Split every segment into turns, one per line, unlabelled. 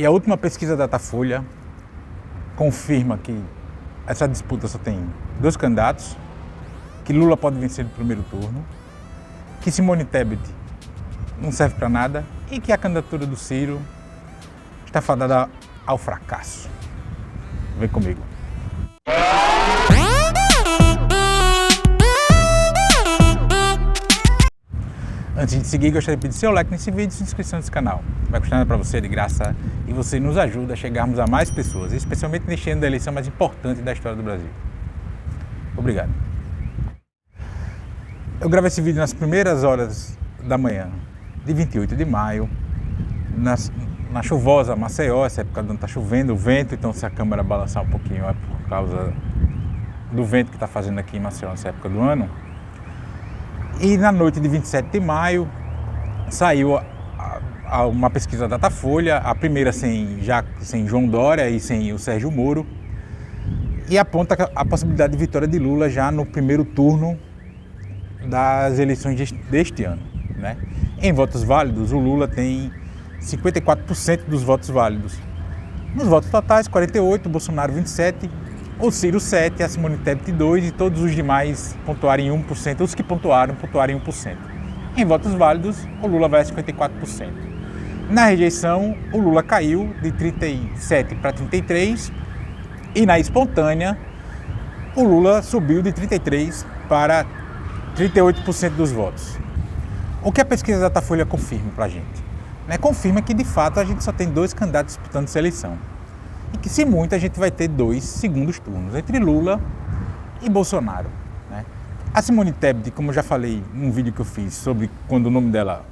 E a última pesquisa da Datafolha confirma que essa disputa só tem 2 candidatos, que Lula pode vencer no primeiro turno, que Simone Tebet não serve para nada e que a candidatura do Ciro está fadada ao fracasso. Vem comigo. Antes de seguir, gostaria de pedir seu like nesse vídeo e sua inscrição nesse canal. Vai custar nada para você, de graça, e você nos ajuda a chegarmos a mais pessoas, especialmente neste ano da eleição mais importante da história do Brasil. Obrigado. Eu gravei esse vídeo nas primeiras horas da manhã de 28 de maio, na chuvosa Maceió. Essa época do ano está chovendo, o vento, então se a câmera balançar um pouquinho é por causa do vento que está fazendo aqui em Maceió nessa época do ano. E na noite de 27 de maio saiu uma pesquisa da Datafolha, a primeira sem João Dória e sem o Sérgio Moro, e aponta a possibilidade de vitória de Lula já no primeiro turno das eleições deste ano, né? Em votos válidos, o Lula tem 54% dos votos válidos. Nos votos totais, 48%, o Bolsonaro 27%, o Ciro 7%, a Simone Tebet 2% e todos os demais pontuarem 1%, os que pontuarem 1%. Em votos válidos, o Lula vai a 54%. Na rejeição, o Lula caiu de 37% para 33%, e na espontânea, o Lula subiu de 33% para 38% dos votos. O que a pesquisa da Datafolha confirma para a gente? Confirma que, de fato, a gente só tem 2 candidatos disputando essa eleição. E que, se muito, a gente vai ter 2 segundos turnos, entre Lula e Bolsonaro, né? A Simone Tebet, como eu já falei num vídeo que eu fiz sobre quando o nome dela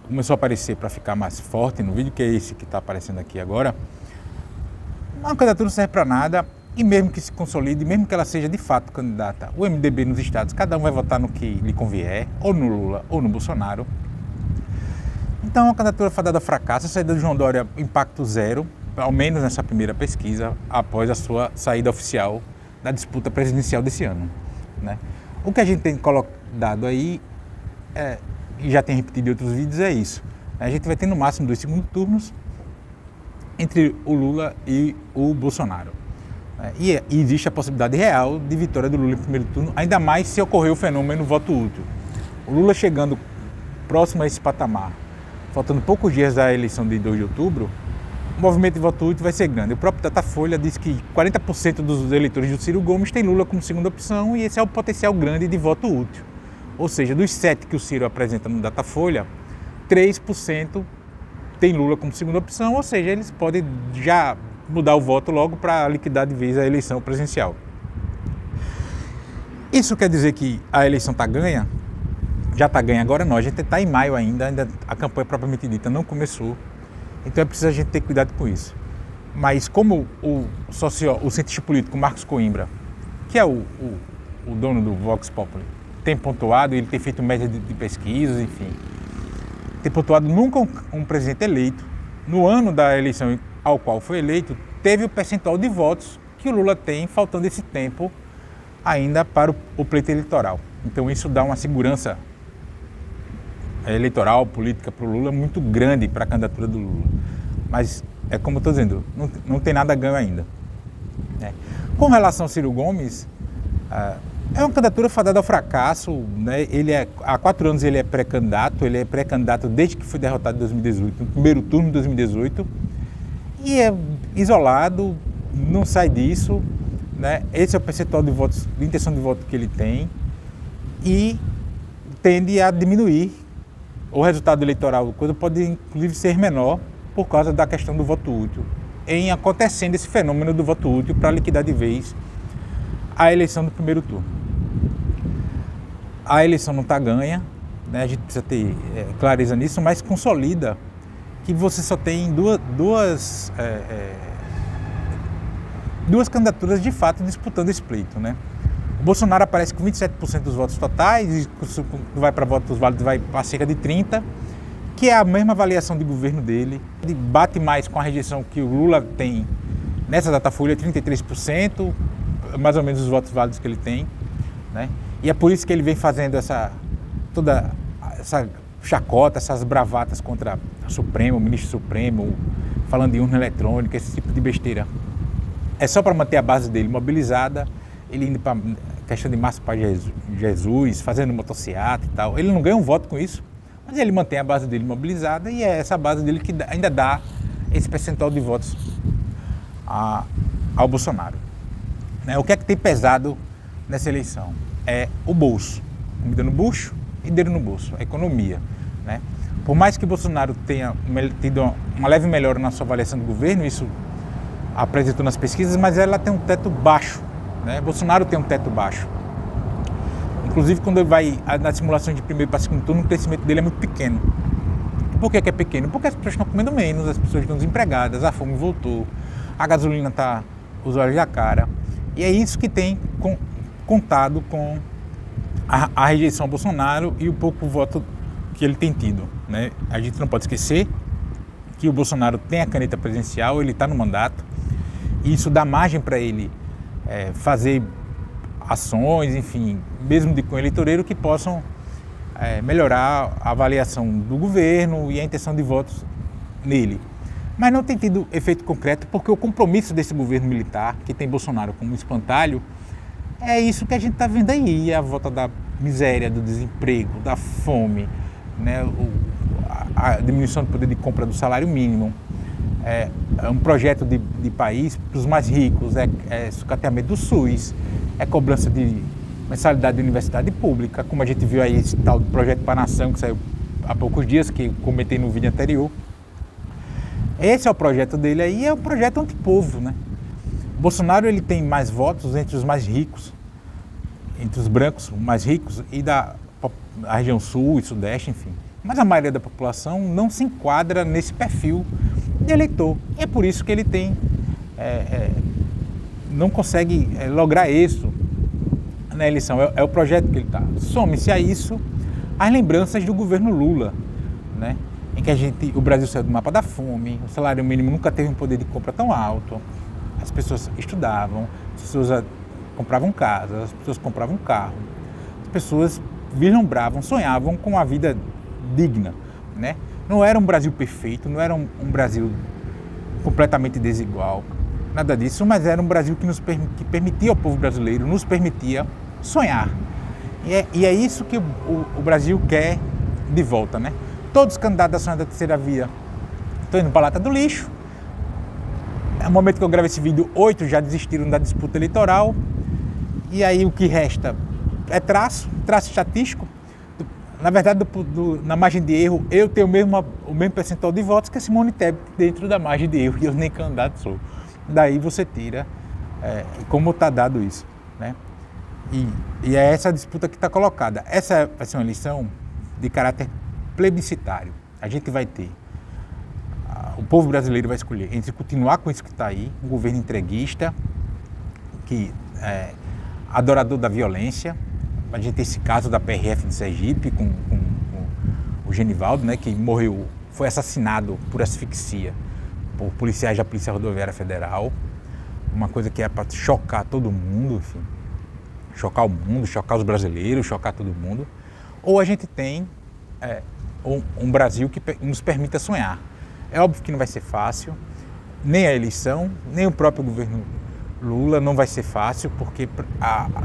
começou a aparecer para ficar mais forte no vídeo, que é esse que está aparecendo aqui agora, uma candidatura não serve para nada, e mesmo que se consolide, mesmo que ela seja de fato candidata, o MDB nos estados, cada um vai votar no que lhe convier, ou no Lula ou no Bolsonaro. Então, a candidatura fadada ao fracasso, a saída de João Dória, impacto zero, ao menos nessa primeira pesquisa, após a sua saída oficial da disputa presidencial desse ano, né? O que a gente tem dado aí, e já tem repetido em outros vídeos, é isso. A gente vai ter no máximo 2 segundos turnos entre o Lula e o Bolsonaro. E existe a possibilidade real de vitória do Lula em primeiro turno, ainda mais se ocorrer o fenômeno voto útil. O Lula chegando próximo a esse patamar, faltando poucos dias da eleição de 2 de outubro, o movimento de voto útil vai ser grande. O próprio Datafolha diz que 40% dos eleitores do Ciro Gomes tem Lula como segunda opção, e esse é o potencial grande de voto útil. Ou seja, dos 7 que o Ciro apresenta no Datafolha, 3% tem Lula como segunda opção, ou seja, eles podem já mudar o voto logo para liquidar de vez a eleição presidencial. Isso quer dizer que a eleição está ganha? Já está ganha agora não, a gente está em maio ainda a campanha propriamente dita não começou. Então é preciso a gente ter cuidado com isso. Mas como o cientista político Marcos Coimbra, que é o dono do Vox Populi, tem pontuado, ele tem feito média de pesquisas, enfim, tem pontuado nunca um presidente eleito, no ano da eleição ao qual foi eleito, teve o percentual de votos que o Lula tem, faltando esse tempo ainda para o pleito eleitoral. Então isso dá uma segurança eleitoral, política para o Lula muito grande para a candidatura do Lula. Mas, é como eu estou dizendo, não tem nada ganho ainda, né? Com relação ao Ciro Gomes, é uma candidatura fadada ao fracasso, né? Há 4 anos ele é pré-candidato desde que foi derrotado em 2018, no primeiro turno de 2018, e é isolado, não sai disso, né? Esse é o percentual de votos, de intenção de voto que ele tem, e tende a diminuir. O resultado eleitoral pode inclusive ser menor por causa da questão do voto útil, em acontecendo esse fenômeno do voto útil para liquidar de vez a eleição do primeiro turno. A eleição não está ganha, né? A gente precisa ter clareza nisso, mas consolida que você só tem duas candidaturas de fato disputando esse pleito, né? O Bolsonaro aparece com 27% dos votos totais, e quando vai para votos válidos vai para cerca de 30%, que é a mesma avaliação de governo dele. Ele bate mais com a rejeição que o Lula tem nessa Datafolha, 33%, mais ou menos os votos válidos que ele tem, né? E é por isso que ele vem fazendo toda essa chacota, essas bravatas contra o Supremo, o ministro Supremo, falando de urna eletrônica, esse tipo de besteira. É só para manter a base dele mobilizada, ele indo para questão de massa para Jesus, fazendo motociata e tal. Ele não ganha um voto com isso, mas ele mantém a base dele mobilizada e é essa base dele que ainda dá esse percentual de votos ao Bolsonaro. O que é que tem pesado nessa eleição? É o bolso. Comida no bucho e dedo no bolso, a economia. Por mais que Bolsonaro tenha tido uma leve melhora na sua avaliação do governo, isso apresentou nas pesquisas, mas ela tem um teto baixo. Bolsonaro tem um teto baixo. Inclusive, quando ele vai nas simulações de primeiro para segundo turno, o crescimento dele é muito pequeno. E por que é pequeno? Porque as pessoas estão comendo menos, as pessoas estão desempregadas, a fome voltou, a gasolina está os olhos da cara. E é isso que tem contado com a rejeição ao Bolsonaro e o pouco voto que ele tem tido. A gente não pode esquecer que o Bolsonaro tem a caneta presidencial, ele está no mandato, e isso dá margem para ele fazer ações, enfim, mesmo de cunho eleitoreiro, que possam melhorar a avaliação do governo e a intenção de votos nele. Mas não tem tido efeito concreto porque o compromisso desse governo militar, que tem Bolsonaro como espantalho, é isso que a gente está vendo aí, a volta da miséria, do desemprego, da fome, a diminuição do poder de compra do salário mínimo. É um projeto de país para os mais ricos, é sucateamento do SUS, é cobrança de mensalidade de universidade pública, como a gente viu aí esse tal projeto para a nação que saiu há poucos dias, que eu comentei no vídeo anterior. Esse é o projeto dele aí, é um projeto antipovo, Bolsonaro ele tem mais votos entre os mais ricos, entre os brancos mais ricos e da região sul e sudeste, enfim. Mas a maioria da população não se enquadra nesse perfil de eleitor. E é por isso que ele não consegue lograr êxito na eleição. É o projeto que ele está. Some-se a isso as lembranças do governo Lula, em que o Brasil saiu do mapa da fome, o salário mínimo nunca teve um poder de compra tão alto, as pessoas estudavam, as pessoas compravam casas, as pessoas compravam carro, as pessoas vislumbravam, sonhavam com uma vida digna, Não era um Brasil perfeito, não era um Brasil completamente desigual, nada disso, mas era um Brasil que permitia ao povo brasileiro, nos permitia sonhar. E é isso que o Brasil quer de volta, Todos os candidatos da Sonhar da Terceira Via estão indo para a lata do lixo. No momento que eu gravo esse vídeo, 8 já desistiram da disputa eleitoral. E aí o que resta é traço estatístico. Na verdade, na margem de erro, eu tenho o mesmo percentual de votos que a Simone Tebet dentro da margem de erro, e eu nem candidato sou. Daí você tira como está dado isso, E é essa disputa que está colocada. Essa vai ser uma eleição de caráter plebiscitário. A gente vai ter, o povo brasileiro vai escolher entre continuar com isso que está aí, um governo entreguista, adorador da violência. A gente tem esse caso da PRF de Sergipe com o Genivaldo, que morreu, foi assassinado por asfixia por policiais da Polícia Rodoviária Federal. Uma coisa que é para chocar todo mundo, enfim, chocar o mundo, chocar os brasileiros, chocar todo mundo. Ou a gente tem um Brasil que nos permita sonhar. É óbvio que não vai ser fácil, nem a eleição, nem o próprio governo Lula não vai ser fácil, porque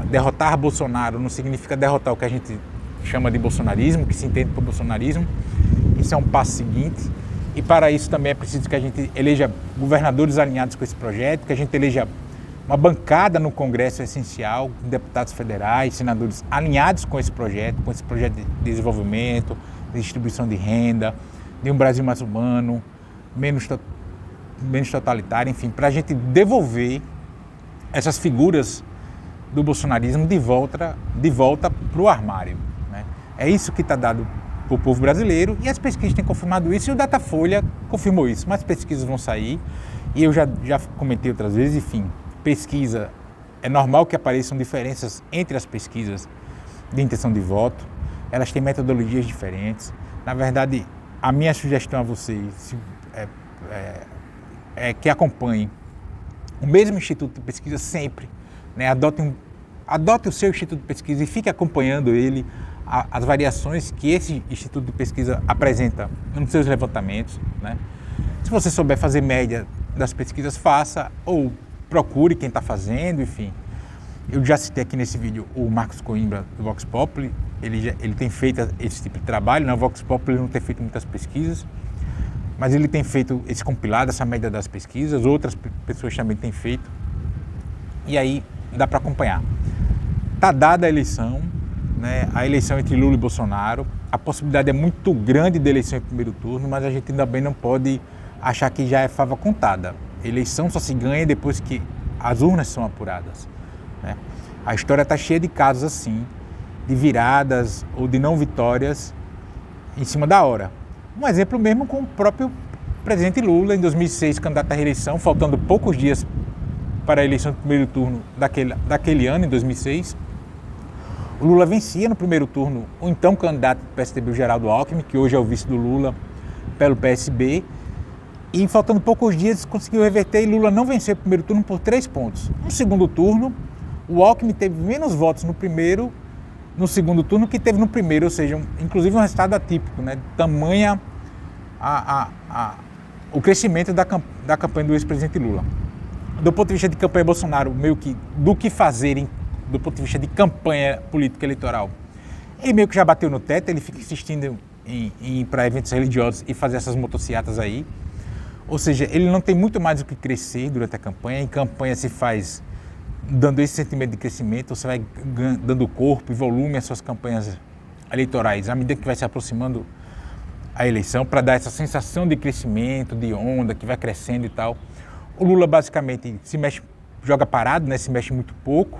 derrotar Bolsonaro não significa derrotar o que a gente chama de bolsonarismo, que se entende por bolsonarismo. Isso é um passo seguinte, e para isso também é preciso que a gente eleja governadores alinhados com esse projeto, que a gente eleja uma bancada no Congresso essencial, deputados federais, senadores alinhados com esse projeto de desenvolvimento, de distribuição de renda, de um Brasil mais humano, menos totalitário, enfim, para a gente devolver essas figuras do bolsonarismo de volta para o armário. É isso que está dado para o povo brasileiro, e as pesquisas têm confirmado isso, e o Datafolha confirmou isso. Mais pesquisas vão sair, e eu já comentei outras vezes, enfim, pesquisa, é normal que apareçam diferenças entre as pesquisas de intenção de voto, elas têm metodologias diferentes. Na verdade, a minha sugestão a vocês é que acompanhem o mesmo instituto de pesquisa sempre, adote o seu instituto de pesquisa e fique acompanhando ele, as variações que esse instituto de pesquisa apresenta nos seus levantamentos, Se Se você souber fazer média das pesquisas, faça, ou procure quem está fazendo, enfim. Eu já citei aqui nesse vídeo o Marcos Coimbra, do Vox Populi, ele tem feito esse tipo de trabalho, né? O Vox Populi não tem feito muitas pesquisas, mas ele tem feito esse compilado, essa média das pesquisas, outras pessoas também têm feito, e aí dá para acompanhar. Está dada a eleição, né? A eleição entre Lula e Bolsonaro, a possibilidade é muito grande de eleição em primeiro turno, mas a gente também não pode achar que já é fava contada. A eleição só se ganha depois que as urnas são apuradas, né? A história está cheia de casos assim, de viradas ou de não vitórias em cima da hora. Um exemplo mesmo com o próprio presidente Lula, em 2006, candidato à reeleição, faltando poucos dias para a eleição do primeiro turno daquele ano, em 2006. O Lula vencia no primeiro turno o então candidato do PSDB, o Geraldo Alckmin, que hoje é o vice do Lula pelo PSB, e faltando poucos dias conseguiu reverter e Lula não venceu o primeiro turno por 3 pontos. No segundo turno, o Alckmin teve menos votos no segundo turno que teve no primeiro, ou seja, inclusive um resultado atípico, né? Tamanha o crescimento da campanha do ex-presidente Lula. Do ponto de vista de campanha Bolsonaro, meio que do que fazerem, do ponto de vista de campanha política eleitoral, ele meio que já bateu no teto, ele fica insistindo em ir para eventos religiosos e fazer essas motocicletas aí. Ou seja, ele não tem muito mais o que crescer durante a campanha. Em campanha se faz dando esse sentimento de crescimento, você vai dando corpo e volume às suas campanhas eleitorais, à medida que vai se aproximando a eleição, para dar essa sensação de crescimento, de onda, que vai crescendo e tal. O Lula basicamente se mexe, joga parado, né? Se mexe muito pouco,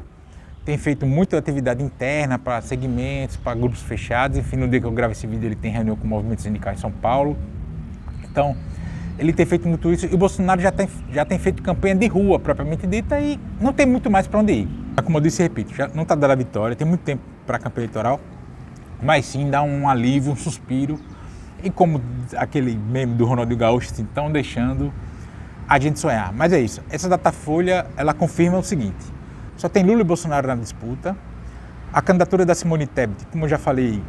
tem feito muita atividade interna para segmentos, para grupos fechados. Enfim, no dia que eu gravo esse vídeo ele tem reunião com o movimento sindical em São Paulo. Então, ele tem feito muito isso e o Bolsonaro já tem feito campanha de rua, propriamente dita, e não tem muito mais para onde ir. Como eu disse e repito, já não está dando a vitória, tem muito tempo para a campanha eleitoral, mas sim dá um alívio, um suspiro. E como aquele meme do Ronaldinho Gaúcho, assim, estão deixando a gente sonhar. Mas é isso, essa Datafolha, ela confirma o seguinte: só tem Lula e Bolsonaro na disputa. A candidatura da Simone Tebet, como eu já falei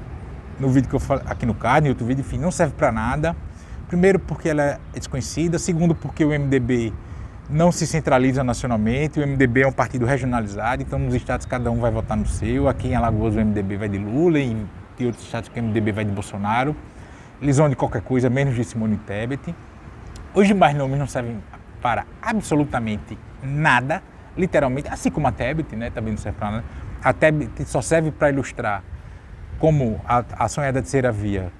no vídeo que eu falei aqui no card, em outro vídeo, enfim, não serve para nada. Primeiro porque ela é desconhecida, segundo porque o MDB não se centraliza nacionalmente, o MDB é um partido regionalizado, então nos estados cada um vai votar no seu. Aqui em Alagoas o MDB vai de Lula e em outros estados que o MDB vai de Bolsonaro. Eles vão de qualquer coisa, menos de Simone Tebet. Os demais nomes não servem para absolutamente nada, literalmente, assim como a Tebet, né, também não serve para nada. A Tebet só serve para ilustrar como a sonhada terceira via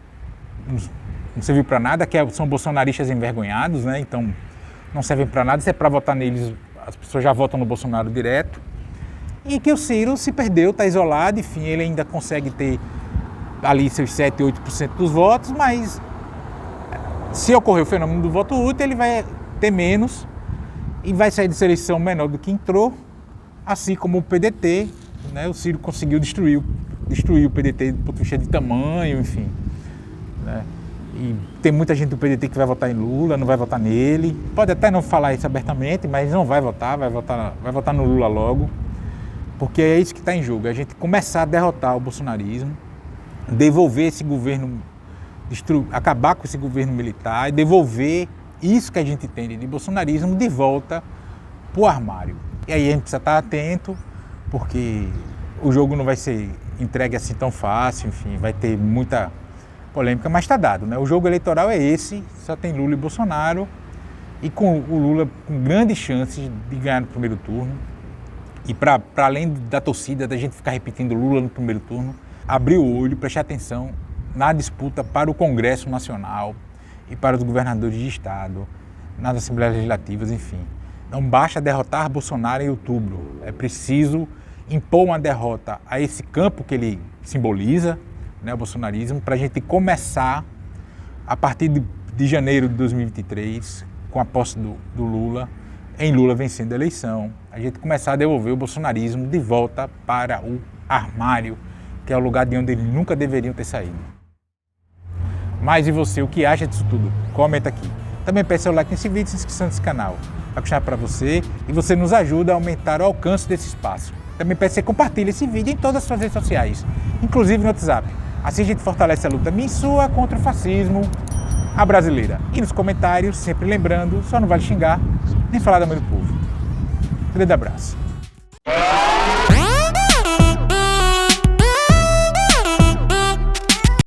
não serviu para nada, que são bolsonaristas envergonhados, né? Então não servem para nada. Se é para votar neles, as pessoas já votam no Bolsonaro direto. E que o Ciro se perdeu, está isolado, enfim, ele ainda consegue ter ali seus 7, 8% dos votos, mas se ocorrer o fenômeno do voto útil, ele vai ter menos e vai sair dessa eleição menor do que entrou, assim como o PDT, né? O Ciro conseguiu destruir o PDT do ponto de vista de tamanho, enfim, né? E tem muita gente do PDT que vai votar em Lula, não vai votar nele. Pode até não falar isso abertamente, mas não vai votar no Lula logo. Porque é isso que está em jogo, é a gente começar a derrotar o bolsonarismo, devolver esse governo, acabar com esse governo militar e devolver isso que a gente tem de bolsonarismo de volta para o armário. E aí a gente precisa estar atento, porque o jogo não vai ser entregue assim tão fácil, enfim, vai ter muita polêmica, mas está dado, né? O jogo eleitoral é esse, só tem Lula e Bolsonaro, e com o Lula com grandes chances de ganhar no primeiro turno. E para além da torcida, da gente ficar repetindo Lula no primeiro turno, abrir o olho, prestar atenção na disputa para o Congresso Nacional e para os governadores de estado, nas Assembleias Legislativas, enfim. Não basta derrotar Bolsonaro em outubro, é preciso impor uma derrota a esse campo que ele simboliza, né, o bolsonarismo, para a gente começar, a partir de janeiro de 2023, com a posse do Lula, em Lula vencendo a eleição, a gente começar a devolver o bolsonarismo de volta para o armário, que é o lugar de onde eles nunca deveriam ter saído. Mas e você, o que acha disso tudo? Comenta aqui. Também peça seu like nesse vídeo e se inscrição nesse canal. Vai custar para você e você nos ajuda a aumentar o alcance desse espaço. Também peço que você compartilhe esse vídeo em todas as suas redes sociais, inclusive no WhatsApp. Assim a gente fortalece a luta minha e sua contra o fascismo a brasileira. E nos comentários, sempre lembrando, só não vale xingar nem falar da mãe do povo. Grande abraço.